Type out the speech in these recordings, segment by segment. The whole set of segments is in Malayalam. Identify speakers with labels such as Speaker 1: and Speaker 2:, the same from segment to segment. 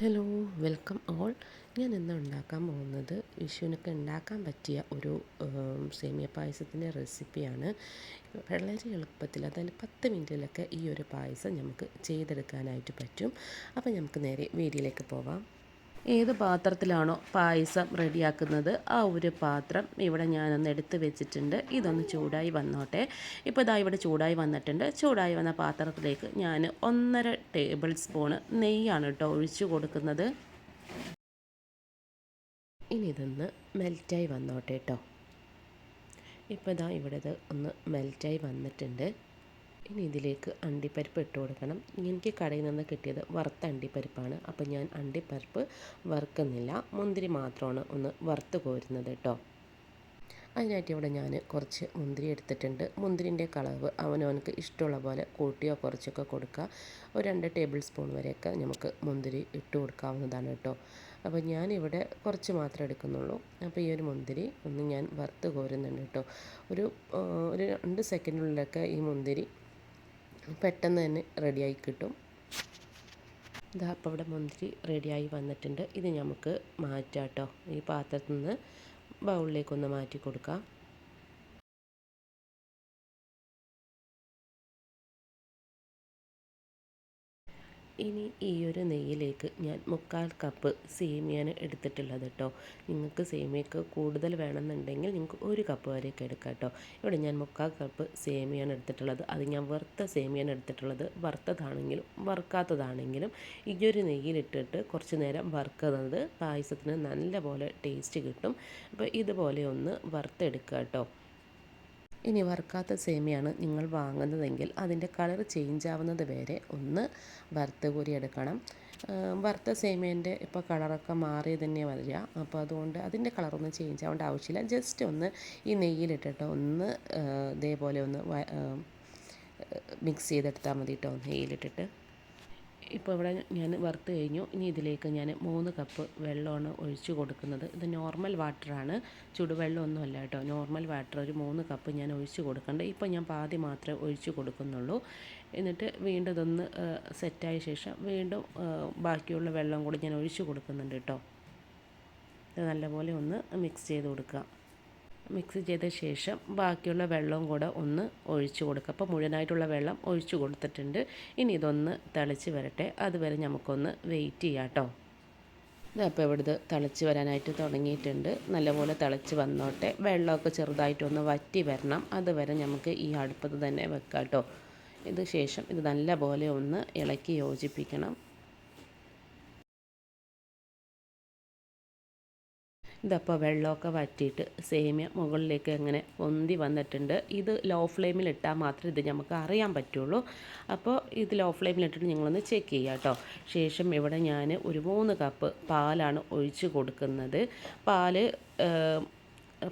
Speaker 1: Hello, welcome all. ഞാൻ ഇന്ന് ഉണ്ടാക്കാൻ പോകുന്നത് വിഷുവിനൊക്കെ ഉണ്ടാക്കാൻ പറ്റിയ ഒരു സേമിയ പായസത്തിൻ്റെ റെസിപ്പിയാണ്. വളരെ എളുപ്പത്തിൽ, അതായത് 10 മിനിറ്റിലൊക്കെ ഈ ഒരു പായസം നമുക്ക് ചെയ്തെടുക്കാനായിട്ട് പറ്റും. അപ്പോൾ നമുക്ക് നേരെ വീഡിയോയിലേക്ക് പോവാം. ഏത് പാത്രത്തിലാണോ പായസം റെഡിയാക്കുന്നത് ആ ഒരു പാത്രം ഇവിടെ ഞാനൊന്ന് എടുത്ത് വെച്ചിട്ടുണ്ട്. ഇതൊന്ന് ചൂടായി വന്നോട്ടെ. ഇപ്പോൾ ഇതാ ഇവിടെ ചൂടായി വന്നിട്ടുണ്ട്. ചൂടായി വന്ന പാത്രത്തിലേക്ക് ഞാൻ 1.5 ടേബിൾ സ്പൂണ് നെയ്യാണ് കേട്ടോ ഒഴിച്ചു കൊടുക്കുന്നത്. ഇനി ഇതൊന്ന് മെൽറ്റായി വന്നോട്ടെ കേട്ടോ. ഇപ്പോൾ ഇതാ ഇവിടെ ഇത് ഒന്ന് മെൽറ്റായി വന്നിട്ടുണ്ട്. ഇനി ഇതിലേക്ക് അണ്ടിപ്പരിപ്പ് ഇട്ട് കൊടുക്കണം. എനിക്ക് കടയിൽ നിന്ന് കിട്ടിയത് വറുത്ത അണ്ടിപ്പരിപ്പാണ്. അപ്പോൾ ഞാൻ അണ്ടിപ്പരിപ്പ് വറുക്കുന്നില്ല, മുന്തിരി മാത്രമാണ് ഒന്ന് വറുത്ത് കോരുന്നത് കേട്ടോ. അതിനായിട്ട് ഇവിടെ ഞാൻ കുറച്ച് മുന്തിരി എടുത്തിട്ടുണ്ട്. മുന്തിരിൻ്റെ കളവ് അവനവനക്ക് ഇഷ്ടമുള്ള പോലെ കൂട്ടിയോ കുറച്ചൊക്കെ കൊടുക്കുക. ഒരു 2 ടേബിൾ സ്പൂൺ വരെയൊക്കെ നമുക്ക് മുന്തിരി ഇട്ട് കൊടുക്കാവുന്നതാണ് കേട്ടോ. അപ്പോൾ ഞാനിവിടെ കുറച്ച് മാത്രമേ എടുക്കുന്നുള്ളൂ. അപ്പോൾ ഈ ഒരു മുന്തിരി ഒന്ന് ഞാൻ വറുത്ത് കോരുന്നുണ്ട് കേട്ടോ. ഒരു 2 സെക്കൻഡിനുള്ളിലൊക്കെ ഈ മുന്തിരി പെട്ടെന്ന് തന്നെ റെഡിയായി കിട്ടും. ഇതാ അപ്പോൾ ഇവിടെ മുന്തിരി റെഡിയായി വന്നിട്ടുണ്ട്. ഇത് നമുക്ക് മാറ്റാം കേട്ടോ. ഈ പാത്രത്തിൽ നിന്ന് ബൗളിലേക്കൊന്ന് മാറ്റി കൊടുക്കാം. ഇനി ഈ ഒരു നെയ്യിലേക്ക് ഞാൻ 1/4 കപ്പ് സേമിയാണ് എടുത്തിട്ടുള്ളത് കേട്ടോ. നിങ്ങൾക്ക് സേമിയക്ക് കൂടുതൽ വേണമെന്നുണ്ടെങ്കിൽ നിങ്ങൾക്ക് 1 കപ്പ് വരെയൊക്കെ എടുക്കാം കേട്ടോ. ഇവിടെ ഞാൻ 1/4 കപ്പ് സേമിയാണ് എടുത്തിട്ടുള്ളത്. അത് ഞാൻ വറുത്ത സേമിയാണ് എടുത്തിട്ടുള്ളത്. വറുത്തതാണെങ്കിലും വറുക്കാത്തതാണെങ്കിലും ഈ ഒരു നെയ്യിലിട്ടിട്ട് കുറച്ച് നേരം വറുക്കുന്നത് പായസത്തിന് നല്ല പോലെ ടേസ്റ്റ് കിട്ടും. അപ്പോൾ ഇതുപോലെ ഒന്ന് വറുത്തെടുക്കുക കേട്ടോ. ഇനി വറുക്കാത്ത സേമിയാണ് നിങ്ങൾ വാങ്ങുന്നതെങ്കിൽ അതിൻ്റെ കളർ ചേഞ്ച് ആവുന്നത് വരെ ഒന്ന് വറുത്ത് കോരി എടുക്കണം. വറുത്ത സേമിയൻ്റെ ഇപ്പോൾ കളറൊക്കെ മാറി തന്നെ വരിക. അപ്പോൾ അതുകൊണ്ട് അതിൻ്റെ കളറൊന്നും ചേഞ്ച് ആവേണ്ട ആവശ്യമില്ല. ജസ്റ്റ് ഒന്ന് ഈ നെയ്യിലിട്ടിട്ട് ഒന്ന് ഇതേപോലെ ഒന്ന് മിക്സ് ചെയ്തെടുത്താൽ മതി കേട്ടോ, നെയ്യിലിട്ടിട്ട്. ഇപ്പോൾ ഇവിടെ ഞാൻ വറുത്ത് കഴിഞ്ഞു. ഇനി ഇതിലേക്ക് ഞാൻ 3 കപ്പ് വെള്ളമാണ് ഒഴിച്ച് കൊടുക്കുന്നത്. ഇത് നോർമൽ വാട്ടറാണ്, ചുടുവെള്ളമൊന്നുമല്ല കേട്ടോ. നോർമൽ വാട്ടർ ഒരു 3 കപ്പ് ഞാൻ ഒഴിച്ച് കൊടുക്കുന്നുണ്ട്. ഇപ്പോൾ ഞാൻ പാതി മാത്രമേ ഒഴിച്ച് കൊടുക്കുന്നുള്ളൂ. എന്നിട്ട് വീണ്ടും ഇതൊന്ന് സെറ്റായ ശേഷം വീണ്ടും ബാക്കിയുള്ള വെള്ളം കൂടി ഞാൻ ഒഴിച്ച് കൊടുക്കുന്നുണ്ട് കേട്ടോ. ഇത് നല്ലപോലെ ഒന്ന് മിക്സ് ചെയ്ത് കൊടുക്കുക. മിക്സ് ചെയ്ത ശേഷം ബാക്കിയുള്ള വെള്ളവും കൂടെ ഒന്ന് ഒഴിച്ചു കൊടുക്കുക. അപ്പോൾ മുഴുവനായിട്ടുള്ള വെള്ളം ഒഴിച്ചു കൊടുത്തിട്ടുണ്ട്. ഇനി ഇതൊന്ന് തിളച്ച് വരട്ടെ. അതുവരെ നമുക്കൊന്ന് വെയിറ്റ് ചെയ്യാം കേട്ടോ. അപ്പോൾ ഇവിടുത്തെ തിളച്ച് വരാനായിട്ട് തുടങ്ങിയിട്ടുണ്ട്. നല്ലപോലെ തിളച്ച് വന്നോട്ടെ. വെള്ളമൊക്കെ ചെറുതായിട്ടൊന്ന് വറ്റി വരണം. അതുവരെ നമുക്ക് ഈ അടുപ്പത്ത് തന്നെ വെക്കാം കേട്ടോ. ഇത് ശേഷം ഇത് നല്ലപോലെ ഒന്ന് ഇളക്കി യോജിപ്പിക്കണം. ഇതപ്പോൾ വെള്ളമൊക്കെ വറ്റിയിട്ട് സേമിയ മുകളിലേക്ക് അങ്ങനെ പൊന്തി വന്നിട്ടുണ്ട്. ഇത് ലോ ഫ്ലെയിമിൽ ഇട്ടാൽ മാത്രമേ ഇത് നമുക്ക് അറിയാൻ പറ്റുള്ളൂ. അപ്പോൾ ഇത് ലോ ഫ്ലെയിമിൽ ഇട്ടിട്ട് നിങ്ങളൊന്ന് ചെക്ക് ചെയ്യുക കേട്ടോ. ശേഷം ഇവിടെ ഞാൻ ഒരു 3 കപ്പ് പാലാണ് ഒഴിച്ച് കൊടുക്കുന്നത്. പാല്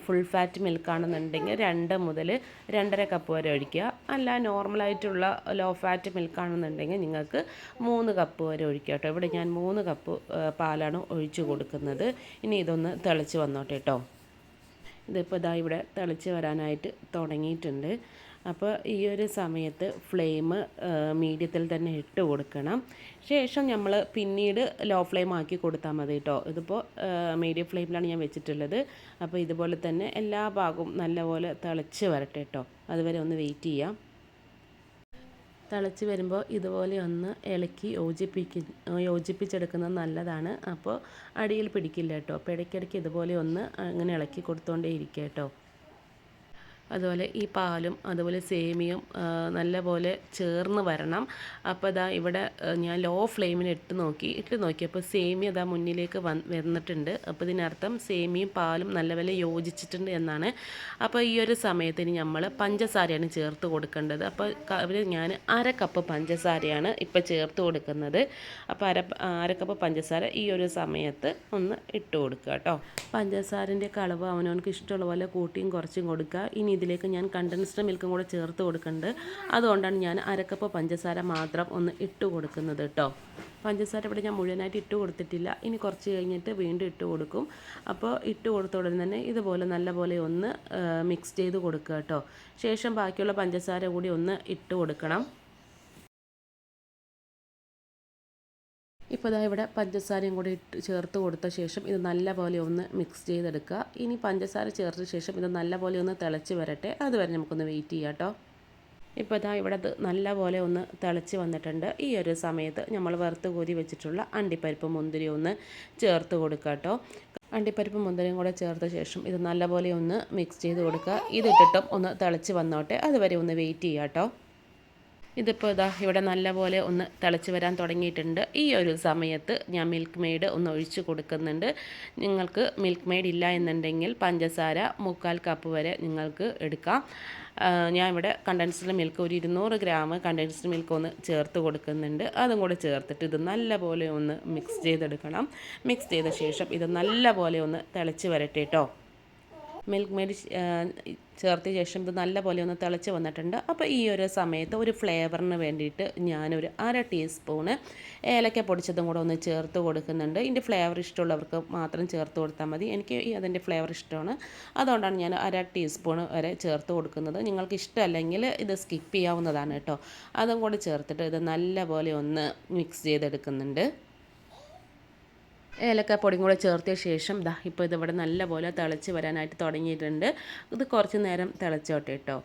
Speaker 1: ഫുൾ ഫാറ്റ് മിൽക്കാണെന്നുണ്ടെങ്കിൽ 2 മുതൽ 2.5 കപ്പ് വരെ ഒഴിക്കുക. അല്ല നോർമലായിട്ടുള്ള ലോ ഫാറ്റ് മിൽക്കാണെന്നുണ്ടെങ്കിൽ നിങ്ങൾക്ക് 3 കപ്പ് വരെ ഒഴിക്കുക കേട്ടോ. ഇവിടെ ഞാൻ 3 കപ്പ് പാലാണ് ഒഴിച്ച് കൊടുക്കുന്നത്. ഇനി ഇതൊന്ന് തിളച്ച് വന്നോട്ടെ കേട്ടോ. ഇതിപ്പോൾ ഇതാ ഇവിടെ തിളച്ച് വരാനായിട്ട് തുടങ്ങിയിട്ടുണ്ട്. അപ്പോൾ ഈ ഒരു സമയത്ത് ഫ്ലെയിം മീഡിയത്തിൽ തന്നെ ഇട്ട് കൊടുക്കണം. ശേഷം നമ്മൾ പിന്നീട് ലോ ഫ്ലെയിം ആക്കി കൊടുത്താൽ മതി കേട്ടോ. ഇതിപ്പോൾ മീഡിയം ഫ്ലെയിമിലാണ് ഞാൻ വെച്ചിട്ടുള്ളത്. അപ്പോൾ ഇതുപോലെ തന്നെ എല്ലാ ഭാഗവും നല്ലപോലെ തിളച്ച് വരട്ടെ കേട്ടോ. അതുവരെ ഒന്ന് വെയിറ്റ് ചെയ്യാം. തിളച്ച് വരുമ്പോൾ ഇതുപോലെ ഒന്ന് ഇളക്കി യോജിപ്പിച്ചെടുക്കുന്നത് നല്ലതാണ്. അപ്പോൾ അടിയിൽ പിടിക്കില്ല കേട്ടോ. അപ്പോൾ ഇടയ്ക്കിടയ്ക്ക് ഇതുപോലെ ഒന്ന് അങ്ങനെ ഇളക്കി കൊടുത്തുകൊണ്ടേ ഇരിക്കുക കേട്ടോ. അതുപോലെ ഈ പാലും അതുപോലെ സേമിയയും നല്ലപോലെ ചേർന്ന് വരണം. അപ്പോൾ ഇതാ ഇവിടെ ഞാൻ ലോ ഫ്ലെയിമിൽ ഇട്ട് നോക്കിയപ്പോൾ സേമിയ ഇതാ മുന്നിലേക്ക് വന്നിട്ടുണ്ട്. അപ്പോൾ ഇതിനർത്ഥം സേമിയയും പാലും നല്ലപോലെ യോജിച്ചിട്ടുണ്ട് എന്നാണ്. അപ്പോൾ ഈ ഒരു സമയത്തിന് നമ്മൾ പഞ്ചസാരയാണ് ചേർത്ത് കൊടുക്കേണ്ടത്. അപ്പോൾ ഞാൻ 1/2 കപ്പ് പഞ്ചസാരയാണ് ഇപ്പോൾ ചേർത്ത് കൊടുക്കുന്നത്. അപ്പോൾ 1/2 കപ്പ് പഞ്ചസാര ഈ ഒരു സമയത്ത് ഒന്ന് ഇട്ട് കൊടുക്കുക കേട്ടോ. പഞ്ചസാരൻ്റെ കളവ് അവനവനക്ക് ഇഷ്ടമുള്ള പോലെ കൂട്ടിയും കുറച്ചും കൊടുക്കുക. ഇനി ഇതിലേക്ക് ഞാൻ കണ്ടൻസ്ഡ് മിൽക്കും കൂടെ ചേർത്ത് കൊടുക്കുന്നുണ്ട്. അതുകൊണ്ടാണ് ഞാൻ 1/2 കപ്പ് പഞ്ചസാര മാത്രം ഒന്ന് ഇട്ട് കൊടുക്കുന്നത് കേട്ടോ. പഞ്ചസാര ഇവിടെ ഞാൻ മുഴുവനായിട്ട് ഇട്ട് കൊടുത്തിട്ടില്ല. ഇനി കുറച്ച് കഴിഞ്ഞിട്ട് വീണ്ടും ഇട്ട് കൊടുക്കും. അപ്പോൾ ഇട്ട് കൊടുത്ത ഉടനെ തന്നെ ഇതുപോലെ നല്ലപോലെ ഒന്ന് മിക്സ് ചെയ്ത് കൊടുക്കുക കേട്ടോ. ശേഷം ബാക്കിയുള്ള പഞ്ചസാര കൂടി ഒന്ന് ഇട്ട് കൊടുക്കണം. ഇപ്പോൾ ഇതാ ഇവിടെ പഞ്ചസാരയും കൂടി ചേർത്ത് കൊടുത്ത ശേഷം ഇത് നല്ലപോലെ ഒന്ന് മിക്സ് ചെയ്തെടുക്കുക. ഇനി പഞ്ചസാര ചേർത്ത ശേഷം ഇത് നല്ലപോലെ ഒന്ന് തിളച്ച് വരട്ടെ, അതുവരെ നമുക്കൊന്ന് വെയിറ്റ് ചെയ്യാം കേട്ടോ. ഇപ്പോൾ ഇതാ ഇവിടെ നല്ലപോലെ ഒന്ന് തിളച്ച് വന്നിട്ടുണ്ട്. ഈ ഒരു സമയത്ത് നമ്മൾ വറുത്ത് കോരി വെച്ചിട്ടുള്ള അണ്ടിപ്പരിപ്പ് മുന്തിരി ഒന്ന് ചേർത്ത് കൊടുക്കുക കേട്ടോ. അണ്ടിപ്പരിപ്പ് മുന്തിരിയും കൂടെ ചേർത്ത ശേഷം ഇത് നല്ലപോലെ ഒന്ന് മിക്സ് ചെയ്ത് കൊടുക്കുക. ഇതിട്ടിട്ടും ഒന്ന് തിളച്ച് വന്നോട്ടെ, അതുവരെ ഒന്ന് വെയിറ്റ് ചെയ്യാം കേട്ടോ. ഇതിപ്പോൾ ഇതാ ഇവിടെ നല്ലപോലെ ഒന്ന് തിളച്ച് വരാൻ തുടങ്ങിയിട്ടുണ്ട്. ഈ ഒരു സമയത്ത് ഞാൻ മിൽക്ക് മെയ്ഡ് ഒന്ന് ഒഴിച്ച് കൊടുക്കുന്നുണ്ട്. നിങ്ങൾക്ക് മിൽക്ക് മെയ്ഡ് ഇല്ല എന്നുണ്ടെങ്കിൽ പഞ്ചസാര 3/4 കപ്പ് വരെ നിങ്ങൾക്ക് എടുക്കാം. ഞാൻ ഇവിടെ കണ്ടൻസ്ഡ് മിൽക്ക് ഒരു 200 ഗ്രാം കണ്ടൻസ്ഡ് മിൽക്ക് ഒന്ന് ചേർത്ത് കൊടുക്കുന്നുണ്ട്. അതും കൂടെ ചേർത്തിട്ട് ഇത് നല്ലപോലെ ഒന്ന് മിക്സ് ചെയ്തെടുക്കണം. മിക്സ് ചെയ്ത ശേഷം ഇത് നല്ലപോലെ ഒന്ന് തിളച്ച് വരട്ടെ കേട്ടോ. മിൽക്ക് മെയ്ഡ് ചേർത്ത ശേഷം ഇത് നല്ലപോലെ ഒന്ന് തിളച്ച് വന്നിട്ടുണ്ട്. അപ്പോൾ ഈ ഒരു സമയത്ത് ഒരു ഫ്ലേവറിന് വേണ്ടിയിട്ട് ഞാനൊരു 1/2 ടീസ്പൂണ് ഏലക്ക പൊടിച്ചതും കൂടെ ഒന്ന് ചേർത്ത് കൊടുക്കുന്നുണ്ട്. ഇതിൻ്റെ ഫ്ലേവർ ഇഷ്ടമുള്ളവർക്ക് മാത്രം ചേർത്ത് കൊടുത്താൽ മതി. എനിക്ക് അതിൻ്റെ ഫ്ലേവർ ഇഷ്ടമാണ്, അതുകൊണ്ടാണ് ഞാൻ 1/2 ടീസ്പൂൺ വരെ ചേർത്ത് കൊടുക്കുന്നത്. നിങ്ങൾക്ക് ഇഷ്ടമല്ലെങ്കിൽ ഇത് സ്കിപ്പ് ചെയ്യാവുന്നതാണ് കേട്ടോ. അതും കൂടെ ചേർത്തിട്ട് ഇത് നല്ലപോലെ ഒന്ന് മിക്സ് ചെയ്തെടുക്കുന്നുണ്ട്. ഏലക്കപ്പൊടിയും കൂടെ ചേർത്ത ശേഷം ഇപ്പോൾ ഇതിവിടെ നല്ലപോലെ തിളച്ച് വരാനായിട്ട് തുടങ്ങിയിട്ടുണ്ട്. ഇത് കുറച്ച് നേരം തിളച്ചോട്ടെ കേട്ടോ,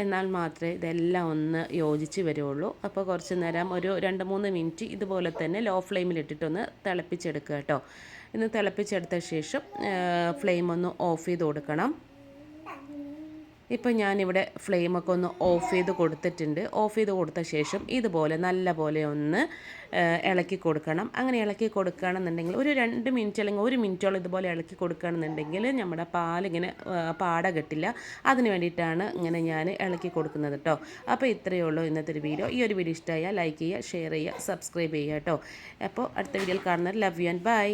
Speaker 1: എന്നാൽ മാത്രമേ ഇതെല്ലാം ഒന്ന് യോജിച്ച് വരുള്ളൂ. അപ്പോൾ കുറച്ച് നേരം ഒരു 2-3 മിനിറ്റ് ഇതുപോലെ തന്നെ ലോ ഫ്ലെയിമിലിട്ടിട്ടൊന്ന് തിളപ്പിച്ചെടുക്കുക കേട്ടോ. ഇന്ന് തിളപ്പിച്ചെടുത്ത ശേഷം ഫ്ലെയിം ഒന്ന് ഓഫ് ചെയ്ത് കൊടുക്കണം. ഇപ്പോൾ ഞാനിവിടെ ഫ്ലെയിമൊക്കെ ഒന്ന് ഓഫ് ചെയ്ത് കൊടുത്തിട്ടുണ്ട്. ഓഫ് ചെയ്ത് കൊടുത്ത ശേഷം ഇതുപോലെ നല്ലപോലെ ഒന്ന് ഇളക്കി കൊടുക്കണം. അങ്ങനെ ഇളക്കി കൊടുക്കുകയാണെന്നുണ്ടെങ്കിൽ ഒരു 2 മിനിറ്റ് അല്ലെങ്കിൽ 1 മിനിറ്റോളം ഇതുപോലെ ഇളക്കി കൊടുക്കുകയാണെന്നുണ്ടെങ്കിൽ നമ്മുടെ പാലിങ്ങനെ പാട കെട്ടില്ല. അതിന് വേണ്ടിയിട്ടാണ് ഇങ്ങനെ ഞാൻ ഇളക്കി കൊടുക്കുന്നത് കേട്ടോ. അപ്പോൾ ഇത്രയേ ഉള്ളൂ ഇന്നത്തെ ഒരു വീഡിയോ. ഈ ഒരു വീഡിയോ ഇഷ്ടമായാൽ ലൈക്ക് ചെയ്യുക, ഷെയർ ചെയ്യുക, സബ്സ്ക്രൈബ് ചെയ്യുക കേട്ടോ. അപ്പോൾ അടുത്ത വീഡിയോയിൽ കാണുന്നത്. Love you and by.